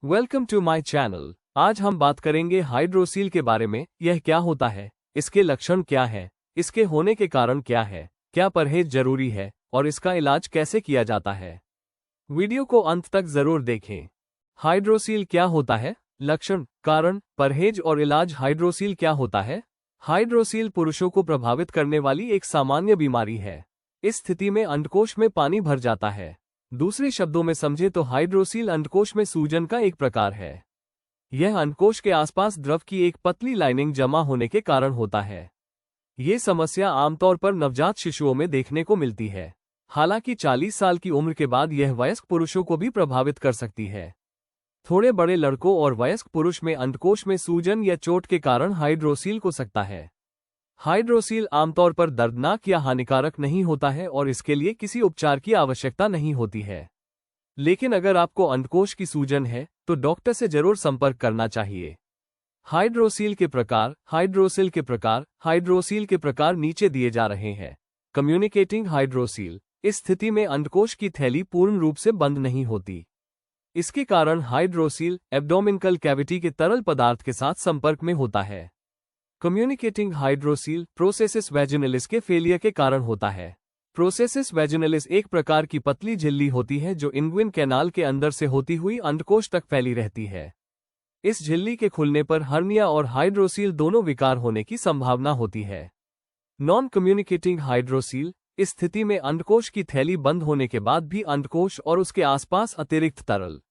Welcome to my channel. आज हम बात करेंगे हाइड्रोसील के बारे में। यह क्या होता है, इसके लक्षण क्या है, इसके होने के कारण क्या है, क्या परहेज जरूरी है और इसका इलाज कैसे किया जाता है। वीडियो को अंत तक जरूर देखें। हाइड्रोसील क्या होता है, लक्षण, कारण, परहेज और इलाज। हाइड्रोसील क्या होता है? हाइड्रोसील पुरुषों को प्रभावित करने वाली एक सामान्य बीमारी है। इस स्थिति में अंडकोश में पानी भर जाता है। दूसरे शब्दों में समझे तो हाइड्रोसील अंडकोश में सूजन का एक प्रकार है। यह अंडकोश के आसपास द्रव की एक पतली लाइनिंग जमा होने के कारण होता है। ये समस्या आमतौर पर नवजात शिशुओं में देखने को मिलती है। हालांकि 40 साल की उम्र के बाद यह वयस्क पुरुषों को भी प्रभावित कर सकती है। थोड़े बड़े लड़कों और वयस्क पुरुष में अंडकोश में सूजन या चोट के कारण हाइड्रोसील हो सकता है। हाइड्रोसील आमतौर पर दर्दनाक या हानिकारक नहीं होता है और इसके लिए किसी उपचार की आवश्यकता नहीं होती है। लेकिन अगर आपको अंडकोश की सूजन है तो डॉक्टर से जरूर संपर्क करना चाहिए। हाइड्रोसील के प्रकार। हाइड्रोसील के प्रकार नीचे दिए जा रहे हैं। Communicating hydrocele. इस स्थिति में अंडकोश की थैली पूर्ण रूप से बंद नहीं होती। इसके कारण हाइड्रोसील एब्डोमिनल कैविटी के तरल पदार्थ के साथ संपर्क में होता है। कम्युनिकेटिंग हाइड्रोसील प्रोसेसिस वैजिनलिस के फेलियर के कारण होता है। प्रोसेसिस वैजिनलिस एक प्रकार की पतली झिल्ली होती है जो इंग्विन कैनाल के अंदर से होती हुई अंडकोश तक फैली रहती है। इस झिल्ली के खुलने पर हर्निया और हाइड्रोसील दोनों विकार होने की संभावना होती है। Non communicating hydrocele. इस स्थिति में अंडकोश की थैली बंद होने के बाद भी अंडकोश और उसके आसपास अतिरिक्त तरल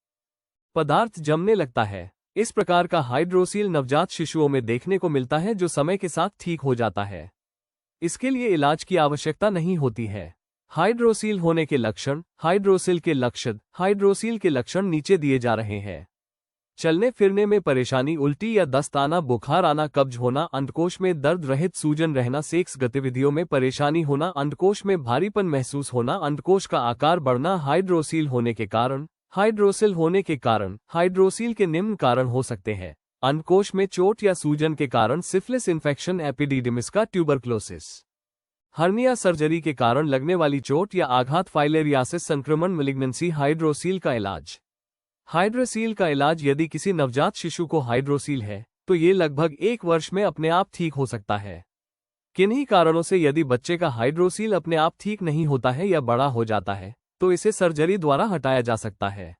पदार्थ जमने लगता है। इस प्रकार का हाइड्रोसील नवजात शिशुओं में देखने को मिलता है जो समय के साथ ठीक हो जाता है। इसके लिए इलाज की आवश्यकता नहीं होती है। हाइड्रोसील होने के लक्षण। हाइड्रोसील के लक्षण नीचे दिए जा रहे हैं। चलने फिरने में परेशानी, उल्टी या दस्त आना, बुखार आना, कब्ज होना, अंडकोश में दर्द रहित सूजन रहना, सेक्स गतिविधियों में परेशानी होना, अंडकोश में भारीपन महसूस होना, अंडकोश का आकार बढ़ना। हाइड्रोसील होने के कारण हाइड्रोसील के निम्न कारण हो सकते हैं। अंडकोश में चोट या सूजन के कारण सिफिलिस इन्फेक्शन, एपिडिडिमिस का ट्यूबरक्लोसिस। हर्निया सर्जरी के कारण लगने वाली चोट या आघात, फाइलेरियासिस संक्रमण, मैलिग्नेंसी। हाइड्रोसील का इलाज। हाइड्रोसील का इलाज। यदि किसी नवजात शिशु को हाइड्रोसील है तो ये लगभग 1 वर्ष में अपने आप ठीक हो सकता है। किन्हीं कारणों से यदि बच्चे का हाइड्रोसील अपने आप ठीक नहीं होता है या बड़ा हो जाता है तो इसे सर्जरी द्वारा हटाया जा सकता है।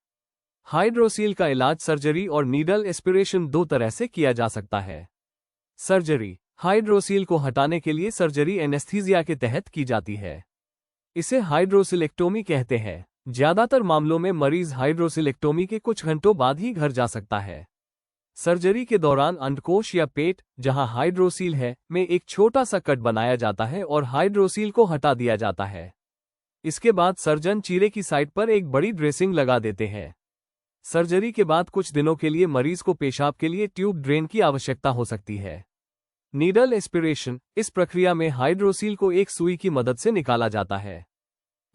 हाइड्रोसील का इलाज सर्जरी और नीडल एस्पिरेशन 2 तरह से किया जा सकता है। सर्जरी। हाइड्रोसील को हटाने के लिए सर्जरी एनेस्थीसिया के तहत की जाती है। इसे हाइड्रोसिलेक्टोमी कहते हैं। ज्यादातर मामलों में मरीज हाइड्रोसिलेक्टोमी के कुछ घंटों बाद ही घर जा सकता है। सर्जरी के दौरान अंडकोश या पेट, जहां हाइड्रोसील है, में एक छोटा सा कट बनाया जाता है और हाइड्रोसील को हटा दिया जाता है। इसके बाद सर्जन चीरे की साइट पर एक बड़ी ड्रेसिंग लगा देते हैं। सर्जरी के बाद कुछ दिनों के लिए मरीज को पेशाब के लिए ट्यूब ड्रेन की आवश्यकता हो सकती है। Needle aspiration. इस प्रक्रिया में हाइड्रोसील को एक सुई की मदद से निकाला जाता है।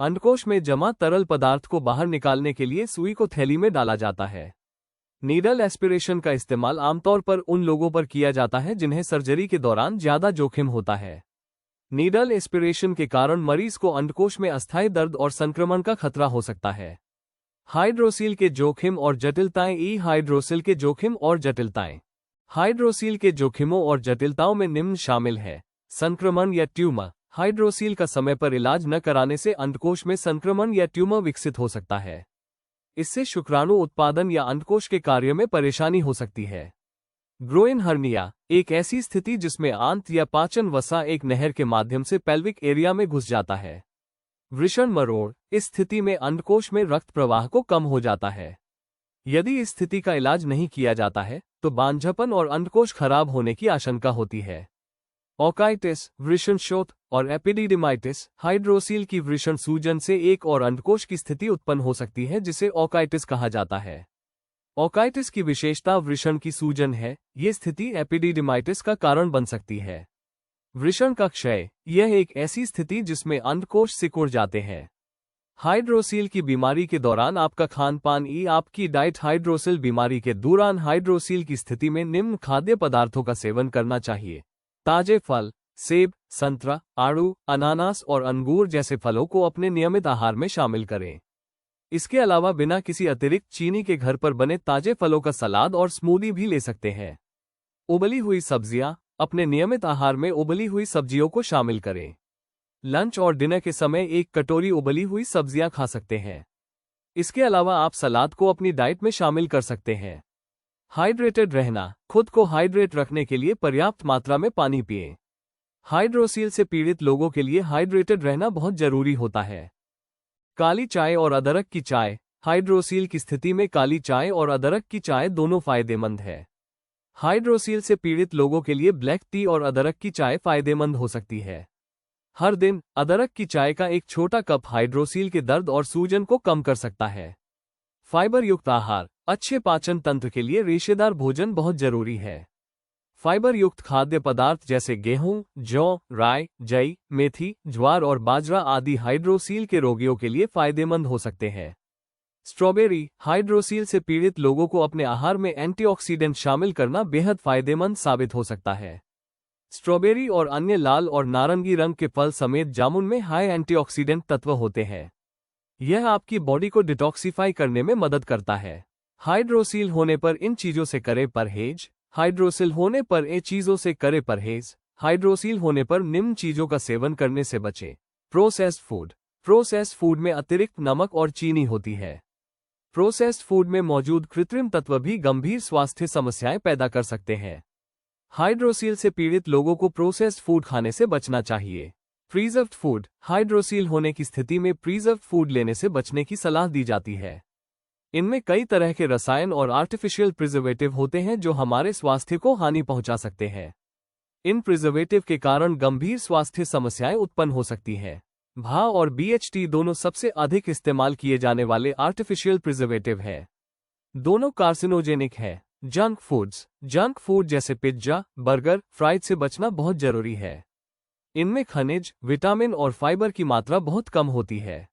अंडकोश में जमा तरल पदार्थ को बाहर निकालने के लिए सुई को थैली में डाला जाता है। नीडल एस्पिरेशन का इस्तेमाल आमतौर पर उन लोगों पर किया जाता है जिन्हें सर्जरी के दौरान ज्यादा जोखिम होता है। नीडल एस्पिरेशन के कारण मरीज को अंडकोश में अस्थायी दर्द और संक्रमण का खतरा हो सकता है। हाइड्रोसील के जोखिम और जटिलताएं। हाइड्रोसील के जोखिम और जटिलताएं। हाइड्रोसील के जोखिमों और जटिलताओं में निम्न शामिल है। संक्रमण या ट्यूमर। हाइड्रोसील का समय पर इलाज न कराने से अंडकोश में संक्रमण या ट्यूमर विकसित हो सकता है। इससे शुक्राणु उत्पादन या अंडकोश के कार्य में परेशानी हो सकती है। Groin hernia. एक ऐसी स्थिति जिसमें आंत या पाचन वसा एक नहर के माध्यम से पेल्विक एरिया में घुस जाता है। वृषण मरोड़। इस स्थिति में अंडकोश में रक्त प्रवाह को कम हो जाता है। यदि इस स्थिति का इलाज नहीं किया जाता है तो बांझपन और अंडकोश खराब होने की आशंका होती है। ओकाइटिस, वृषण शोथ और एपिडिडिमाइटिस। हाइड्रोसील की वृषण सूजन से एक और अंडकोश की स्थिति उत्पन्न हो सकती है जिसे ओकाइटिस कहा जाता है। ओकाइटिस की विशेषता वृषण की सूजन है। ये स्थिति एपिडिडिमाइटिस का कारण बन सकती है। वृषण का क्षय। यह एक ऐसी स्थिति जिसमें अंडकोश सिकुड़ जाते हैं। हाइड्रोसील की बीमारी के दौरान आपका खान पान। आपकी डाइट। हाइड्रोसील बीमारी के दौरान हाइड्रोसील की स्थिति में निम्न खाद्य पदार्थों का सेवन करना चाहिए। ताजे फल, सेब, संतरा, आड़ू, अनानास और अंगूर जैसे फलों को अपने नियमित आहार में शामिल करें। इसके अलावा बिना किसी अतिरिक्त चीनी के घर पर बने ताजे फलों का सलाद और स्मूदी भी ले सकते हैं। उबली हुई सब्जियां, अपने नियमित आहार में उबली हुई सब्जियों को शामिल करें। लंच और डिनर के समय एक कटोरी उबली हुई सब्जियां खा सकते हैं। इसके अलावा आप सलाद को अपनी डाइट में शामिल कर सकते हैं। हाइड्रेटेड रहना, खुद को हाइड्रेट रखने के लिए पर्याप्त मात्रा में पानी पिएं। हाइड्रोसील से पीड़ित लोगों के लिए हाइड्रेटेड रहना बहुत जरूरी होता है। काली चाय और अदरक की चाय, हाइड्रोसील की स्थिति में काली चाय और अदरक की चाय दोनों फायदेमंद है। हाइड्रोसील से पीड़ित लोगों के लिए ब्लैक टी और अदरक की चाय फायदेमंद हो सकती है। हर दिन अदरक की चाय का एक छोटा कप हाइड्रोसील के दर्द और सूजन को कम कर सकता है। फाइबर युक्त आहार, अच्छे पाचन तंत्र के लिए रेशेदार भोजन बहुत जरूरी है। फाइबर युक्त खाद्य पदार्थ जैसे गेहूं, जौ, राई, जई, मेथी, ज्वार और बाजरा आदि हाइड्रोसील के रोगियों के लिए फायदेमंद हो सकते हैं। स्ट्रॉबेरी, हाइड्रोसील से पीड़ित लोगों को अपने आहार में एंटीऑक्सीडेंट शामिल करना बेहद फायदेमंद साबित हो सकता है। स्ट्रॉबेरी और अन्य लाल और नारंगी रंग के फल समेत जामुन में हाई एंटीऑक्सीडेंट तत्व होते हैं। यह आपकी बॉडी को डिटॉक्सिफाई करने में मदद करता है। हाइड्रोसील होने पर इन चीजों से करें परहेज। हाइड्रोसील होने पर इन चीजों से करें परहेज। हाइड्रोसील होने पर निम्न चीजों का सेवन करने से बचें। प्रोसेस्ड फूड, प्रोसेस्ड फूड में अतिरिक्त नमक और चीनी होती है। प्रोसेस्ड फूड में मौजूद कृत्रिम तत्व भी गंभीर स्वास्थ्य समस्याएं पैदा कर सकते हैं। हाइड्रोसील से पीड़ित लोगों को प्रोसेस्ड फूड खाने से बचना चाहिए। प्रीजर्व्ड फूड, हाइड्रोसील होने की स्थिति में प्रीजर्व्ड फूड लेने से बचने की सलाह दी जाती है। इनमें कई तरह के रसायन और आर्टिफिशियल प्रिजर्वेटिव होते हैं जो हमारे स्वास्थ्य को हानि पहुंचा सकते हैं। इन प्रिजर्वेटिव के कारण गंभीर स्वास्थ्य समस्याएं उत्पन्न हो सकती हैं। भा और BHT दोनों सबसे अधिक इस्तेमाल किए जाने वाले आर्टिफिशियल प्रिजर्वेटिव है। दोनों कार्सिनोजेनिक है। जंक फूड्स, जंक फूड जैसे पिज्जा, बर्गर, फ्राइड से बचना बहुत जरूरी है। इनमें खनिज, विटामिन और फाइबर की मात्रा बहुत कम होती है।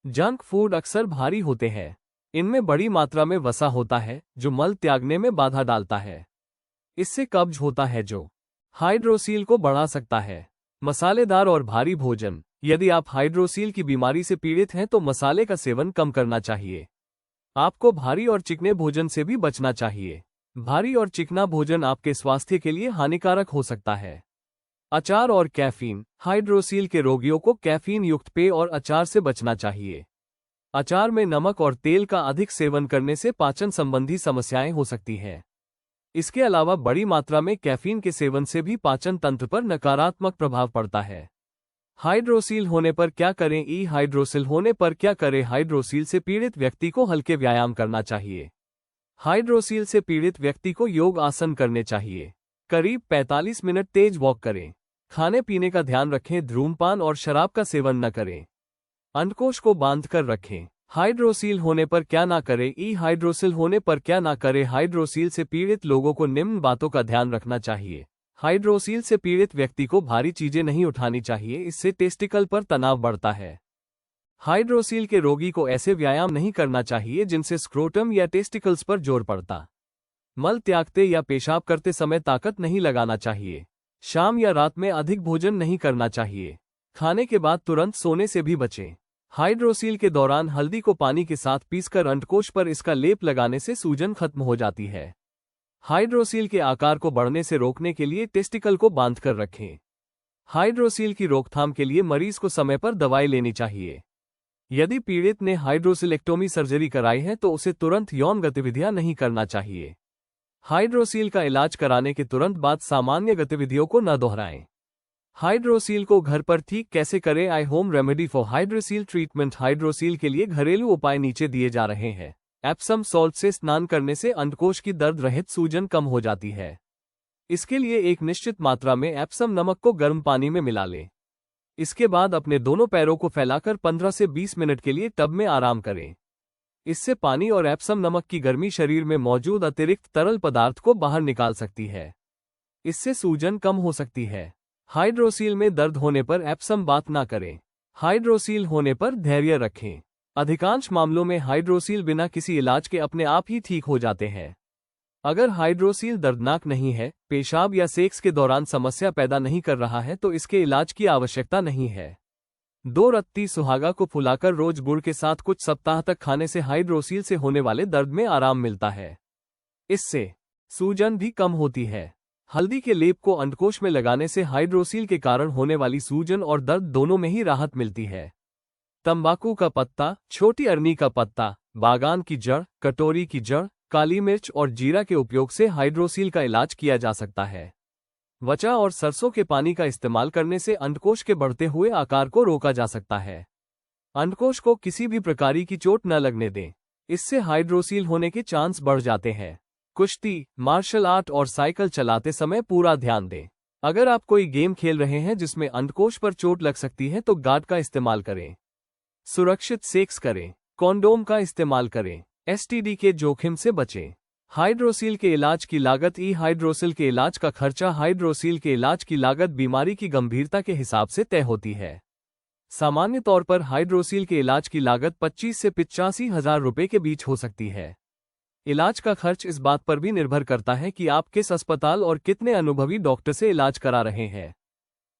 जंक फूड अक्सर भारी होते हैं। इनमें बड़ी मात्रा में वसा होता है जो मल त्यागने में बाधा डालता है। इससे कब्ज होता है जो हाइड्रोसील को बढ़ा सकता है। मसालेदार और भारी भोजन, यदि आप हाइड्रोसील की बीमारी से पीड़ित हैं तो मसाले का सेवन कम करना चाहिए। आपको भारी और चिकने भोजन से भी बचना चाहिए। भारी और चिकना भोजन आपके स्वास्थ्य के लिए हानिकारक हो सकता है। अचार और कैफीन, हाइड्रोसील के रोगियों को कैफीन युक्त पेय और अचार से बचना चाहिए। अचार में नमक और तेल का अधिक सेवन करने से पाचन संबंधी समस्याएं हो सकती हैं। इसके अलावा बड़ी मात्रा में कैफीन के सेवन से भी पाचन तंत्र पर नकारात्मक प्रभाव पड़ता है। हाइड्रोसील होने पर क्या करें? हाइड्रोसील होने पर क्या करें? हाइड्रोसील से पीड़ित व्यक्ति को हल्के व्यायाम करना चाहिए। हाइड्रोसील से पीड़ित व्यक्ति को योग आसन करने चाहिए। करीब 45 मिनट तेज वॉक करें। खाने पीने का ध्यान रखें, धूम्रपान और शराब का सेवन न करें। अंडकोश को बांध कर रखें। हाइड्रोसील होने पर क्या ना करें? हाइड्रोसील होने पर क्या ना करें? हाइड्रोसील से पीड़ित लोगों को निम्न बातों का ध्यान रखना चाहिए। हाइड्रोसील से पीड़ित व्यक्ति को भारी चीजें नहीं उठानी चाहिए, इससे टेस्टिकल पर तनाव बढ़ता है। हाइड्रोसील के रोगी को ऐसे व्यायाम नहीं करना चाहिए जिनसे स्क्रोटम या टेस्टिकल्स पर जोर पड़ता। मल त्यागते या पेशाब करते समय ताकत नहीं लगाना चाहिए। शाम या रात में अधिक भोजन नहीं करना चाहिए। खाने के बाद तुरंत सोने से भी बचें। हाइड्रोसील के दौरान हल्दी को पानी के साथ पीसकर अंडकोश पर इसका लेप लगाने से सूजन खत्म हो जाती है। हाइड्रोसील के आकार को बढ़ने से रोकने के लिए टेस्टिकल को बांध कर रखें। हाइड्रोसील की रोकथाम के लिए मरीज को समय पर दवाई लेनी चाहिए। यदि पीड़ित ने हाइड्रोसिलेक्टोमी सर्जरी कराई है तो उसे तुरंत यौन गतिविधियां नहीं करना चाहिए। हाइड्रोसील का इलाज कराने के तुरंत बाद सामान्य गतिविधियों को न दोहराएं। हाइड्रोसील को घर पर ठीक कैसे करें? आई home remedy for hydrocele treatment. Hydrocele के लिए घरेलू उपाय नीचे दिए जा रहे हैं। एप्सम सॉल्ट से स्नान करने से अंडकोश की दर्द रहित सूजन कम हो जाती है। इसके लिए एक निश्चित मात्रा में एप्सम नमक को गर्म पानी में मिला लें। इसके बाद अपने दोनों पैरों को फैलाकर 15 से 20 मिनट के लिए टब में आराम करें। इससे पानी और एप्सम नमक की गर्मी शरीर में मौजूद अतिरिक्त तरल पदार्थ को बाहर निकाल सकती है। इससे सूजन कम हो सकती है। हाइड्रोसील में दर्द होने पर एप्सम बात ना करें। हाइड्रोसील होने पर धैर्य रखें। अधिकांश मामलों में हाइड्रोसील बिना किसी इलाज के अपने आप ही ठीक हो जाते हैं। अगर हाइड्रोसील दर्दनाक नहीं है, पेशाब या सेक्स के दौरान समस्या पैदा नहीं कर रहा है तो इसके इलाज की आवश्यकता नहीं है। 2 रत्ती सुहागा को फुलाकर रोज गुड़ के साथ कुछ सप्ताह तक खाने से हाइड्रोसील से होने वाले दर्द में आराम मिलता है। इससे सूजन भी कम होती है। हल्दी के लेप को अंडकोश में लगाने से हाइड्रोसील के कारण होने वाली सूजन और दर्द दोनों में ही राहत मिलती है। तंबाकू का पत्ता, छोटी अरनी का पत्ता, बागान की जड़, कटोरी की जड़, काली मिर्च और जीरा के उपयोग से हाइड्रोसील का इलाज किया जा सकता है। वचा और सरसों के पानी का इस्तेमाल करने से अंडकोश के बढ़ते हुए आकार को रोका जा सकता है। अंडकोश को किसी भी प्रकार की चोट न लगने दें, इससे हाइड्रोसील होने के चांस बढ़ जाते हैं। कुश्ती, मार्शल आर्ट और साइकिल चलाते समय पूरा ध्यान दें। अगर आप कोई गेम खेल रहे हैं जिसमें अंडकोश पर चोट लग सकती है तो गार्ड का इस्तेमाल करें। सुरक्षित सेक्स करें, कॉन्डोम का इस्तेमाल करें, एसटीडी के जोखिम से बचें। हाइड्रोसील के इलाज की लागत हाइड्रोसील के इलाज का खर्चा हाइड्रोसील के इलाज की लागत बीमारी की गंभीरता के हिसाब से तय होती है। सामान्य तौर पर हाइड्रोसील के इलाज की लागत 25 से 85 हजार रुपये के बीच हो सकती है। इलाज का खर्च इस बात पर भी निर्भर करता है कि आप किस अस्पताल और कितने अनुभवी डॉक्टर से इलाज करा रहे हैं।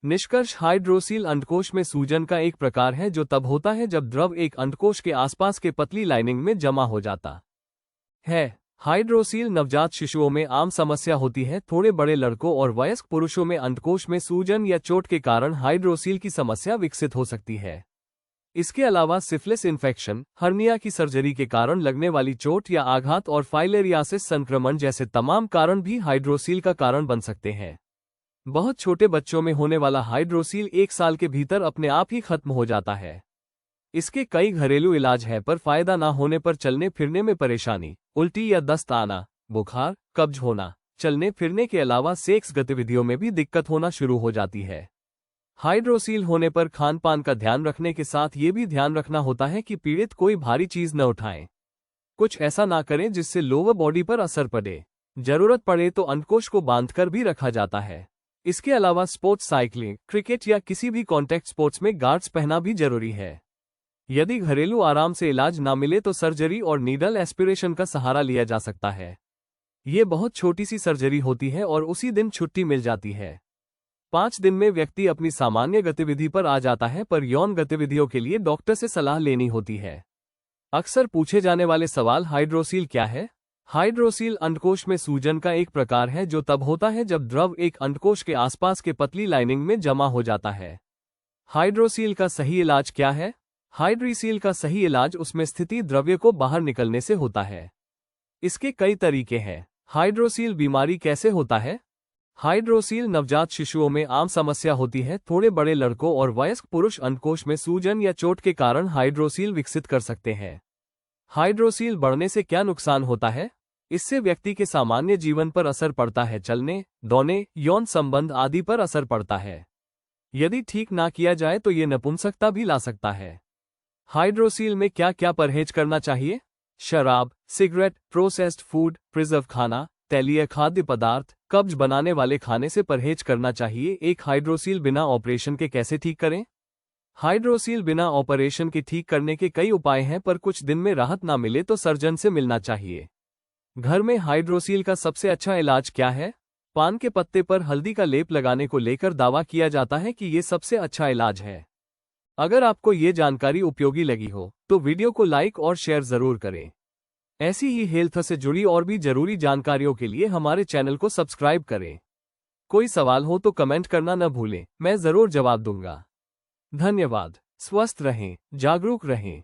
निष्कर्ष, हाइड्रोसील अंडकोश में सूजन का एक प्रकार है जो तब होता है जब द्रव एक अंडकोश के आसपास के पतली लाइनिंग में जमा हो जाता है। हाइड्रोसील नवजात शिशुओं में आम समस्या होती है। थोड़े बड़े लड़कों और वयस्क पुरुषों में अंडकोश में सूजन या चोट के कारण हाइड्रोसील की समस्या विकसित हो सकती है। इसके अलावा सिफिलिस इन्फेक्शन, हर्निया की सर्जरी के कारण लगने वाली चोट या आघात और फाइलेरियासिस संक्रमण जैसे तमाम कारण भी हाइड्रोसील का कारण बन सकते हैं। बहुत छोटे बच्चों में होने वाला हाइड्रोसील 1 साल के भीतर अपने आप ही खत्म हो जाता है। इसके कई घरेलू इलाज है, पर फायदा ना होने पर चलने फिरने में परेशानी, उल्टी या दस्त आना, बुखार, कब्ज होना, चलने फिरने के अलावा सेक्स गतिविधियों में भी दिक्कत होना शुरू हो जाती है। हाइड्रोसील होने पर खान पान का ध्यान रखने के साथ ये भी ध्यान रखना होता है कि पीड़ित कोई भारी चीज न उठाएं। कुछ ऐसा ना करें जिससे लोअर बॉडी पर असर पड़े। जरूरत पड़े तो अंडकोश को बांधकर भी रखा जाता है। इसके अलावा स्पोर्ट्स, साइकिलिंग, क्रिकेट या किसी भी कॉन्टैक्ट स्पोर्ट्स में गार्ड्स पहना भी जरूरी है। यदि घरेलू आराम से इलाज ना मिले तो सर्जरी और नीडल एस्पिरेशन का सहारा लिया जा सकता है। ये बहुत छोटी सी सर्जरी होती है और उसी दिन छुट्टी मिल जाती है। 5 दिन में व्यक्ति अपनी सामान्य गतिविधि पर आ जाता है, पर यौन गतिविधियों के लिए डॉक्टर से सलाह लेनी होती है। अक्सर पूछे जाने वाले सवाल, हाइड्रोसील क्या है? हाइड्रोसील अंडकोश में सूजन का एक प्रकार है जो तब होता है जब द्रव एक अंडकोश के आसपास के पतली लाइनिंग में जमा हो जाता है। हाइड्रोसील का सही इलाज क्या है? हाइड्रोसील का सही इलाज उसमें स्थिति द्रव्य को बाहर निकलने से होता है। इसके कई तरीके हैं। हाइड्रोसील बीमारी कैसे होता है? हाइड्रोसील नवजात शिशुओं में आम समस्या होती है। थोड़े बड़े लड़कों और वयस्क पुरुष अंडकोश में सूजन या चोट के कारण हाइड्रोसील विकसित कर सकते हैं। हाइड्रोसील बढ़ने से क्या नुकसान होता है? इससे व्यक्ति के सामान्य जीवन पर असर पड़ता है, चलने, दौड़ने, यौन संबंध आदि पर असर पड़ता है। यदि ठीक ना किया जाए तो ये नपुंसकता भी ला सकता है। हाइड्रोसील में क्या क्या परहेज करना चाहिए? शराब, सिगरेट, प्रोसेस्ड फूड, प्रिजर्व खाना, तैलीय खाद्य पदार्थ, कब्ज बनाने वाले खाने से परहेज करना चाहिए। एक हाइड्रोसील बिना ऑपरेशन के कैसे ठीक करें? हाइड्रोसील बिना ऑपरेशन के ठीक करने के कई उपाय हैं, पर कुछ दिन में राहत ना मिले तो सर्जन से मिलना चाहिए। घर में हाइड्रोसील का सबसे अच्छा इलाज क्या है? पान के पत्ते पर हल्दी का लेप लगाने को लेकर दावा किया जाता है कि ये सबसे अच्छा इलाज है। अगर आपको ये जानकारी उपयोगी लगी हो तो वीडियो को लाइक और शेयर जरूर करें। ऐसी ही हेल्थ से जुड़ी और भी जरूरी जानकारियों के लिए हमारे चैनल को सब्सक्राइब करें। कोई सवाल हो तो कमेंट करना न भूलें, मैं जरूर जवाब दूंगा। धन्यवाद। स्वस्थ रहें, जागरूक रहें।